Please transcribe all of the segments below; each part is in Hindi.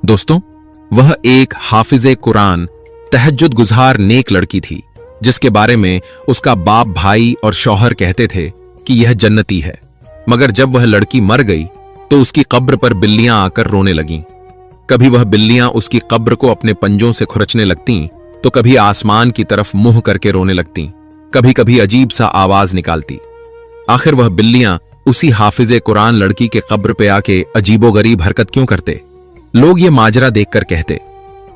दोस्तों, वह एक हाफिजे कुरान, तहज्जुद गुजार नेक लड़की थी जिसके बारे में उसका बाप, भाई और शौहर कहते थे कि यह जन्नती है। मगर जब वह लड़की मर गई तो उसकी कब्र पर बिल्लियां आकर रोने लगीं। कभी वह बिल्लियां उसकी कब्र को अपने पंजों से खुरचने लगतीं, तो कभी आसमान की तरफ मुंह करके रोने लगतीं, कभी कभी अजीब सा आवाज निकालती। आखिर वह बिल्लियां उसी हाफिजे कुरान लड़की के कब्र पे आके अजीबोगरीब हरकत क्यों करते? लोग ये माजरा देखकर कहते,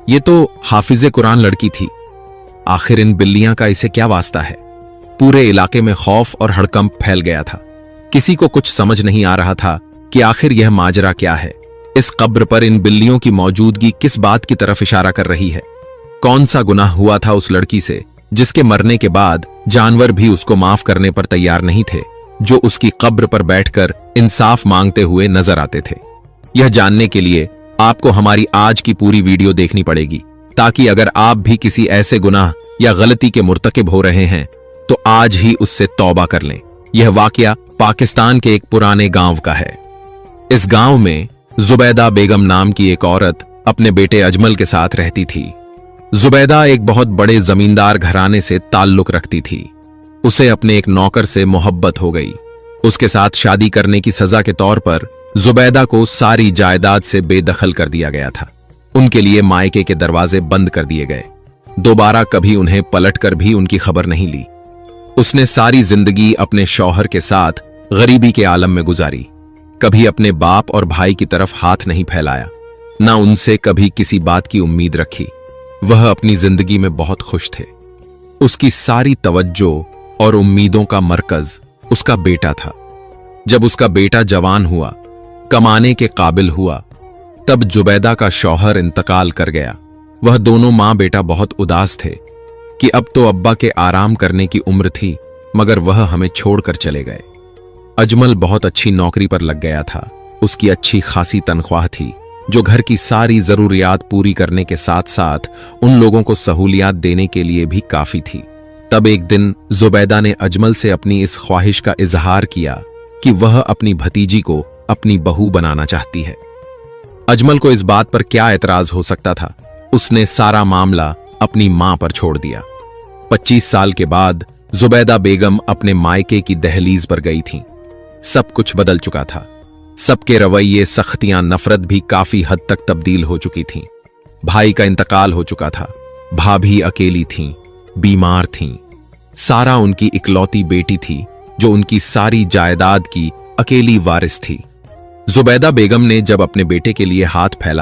ये तो हाफिजे कुरान लड़की थी। आखिर इन बिल्लियां का इसे क्या वास्ता है? पूरे इलाके में खौफ और हड़कंप फैल गया था। किसी को कुछ समझ नहीं आ रहा था कि आखिर यह माजरा क्या है। इस कब्र पर इन बिल्लियों की मौजूदगी किस बात की तरफ इशारा कर रही है? कौन सा गुनाह हुआ था उस लड़की से जिसके मरने के बाद जानवर भी उसको माफ करने पर तैयार नहीं थे, जो उसकी कब्र पर बैठकर इंसाफ मांगते हुए नजर आते थे? यह जानने के लिए आपको हमारी आज की पूरी वीडियो देखनी पड़ेगी, ताकि अगर आप भी किसी ऐसे गुनाह या गलती के मुर्तकिब हो रहे हैं तो आज ही उससे तौबा कर लें। यह वाकया पाकिस्तान के एक पुराने गांव का है। इस गांव में जुबैदा बेगम नाम की एक औरत अपने बेटे अजमल के साथ रहती थी। जुबैदा एक बहुत बड़े जमींदार घराने से ताल्लुक रखती थी। उसे अपने एक नौकर से मोहब्बत हो गई। उसके साथ शादी करने की सजा के तौर पर जुबैदा को सारी जायदाद से बेदखल कर दिया गया था। उनके लिए मायके के दरवाजे बंद कर दिए गए। दोबारा कभी उन्हें पलटकर भी उनकी खबर नहीं ली। उसने सारी जिंदगी अपने शौहर के साथ गरीबी के आलम में गुजारी। कभी अपने बाप और भाई की तरफ हाथ नहीं फैलाया, ना उनसे कभी किसी बात की उम्मीद रखी। वह अपनी जिंदगी में बहुत खुश थे। उसकी सारी तवज्जो और उम्मीदों का मरकज उसका बेटा था। जब उसका बेटा जवान हुआ, कमाने के काबिल हुआ, तब जुबैदा का शौहर इंतकाल कर गया। वह दोनों मां बेटा बहुत उदास थे कि अब तो अब्बा के आराम करने की उम्र थी, मगर वह हमें छोड़कर चले गए। अजमल बहुत अच्छी नौकरी पर लग गया था। उसकी अच्छी खासी तनख्वाह थी, जो घर की सारी जरूरियात पूरी करने के साथ साथ उन लोगों को सहूलियात देने के लिए भी काफी थी। तब एक दिन जुबैदा ने अजमल से अपनी इस ख्वाहिश का इजहार किया कि वह अपनी भतीजी को अपनी बहू बनाना चाहती है। अजमल को इस बात पर क्या एतराज हो सकता था? उसने सारा मामला अपनी मां पर छोड़ दिया। 25 साल के बाद जुबैदा बेगम अपने मायके की दहलीज पर गई थीं। सब कुछ बदल चुका था। सबके रवैये, सख्तियां, नफरत भी काफी हद तक तब्दील हो चुकी थीं। भाई का इंतकाल हो चुका था। भाभी अकेली थीं, बीमार थीं। सारा उनकी इकलौती बेटी थी, जो उनकी सारी जायदाद की अकेली वारिस थी। जुबैदा बेगम ने जब अपने बेटे के लिए हाथ फैला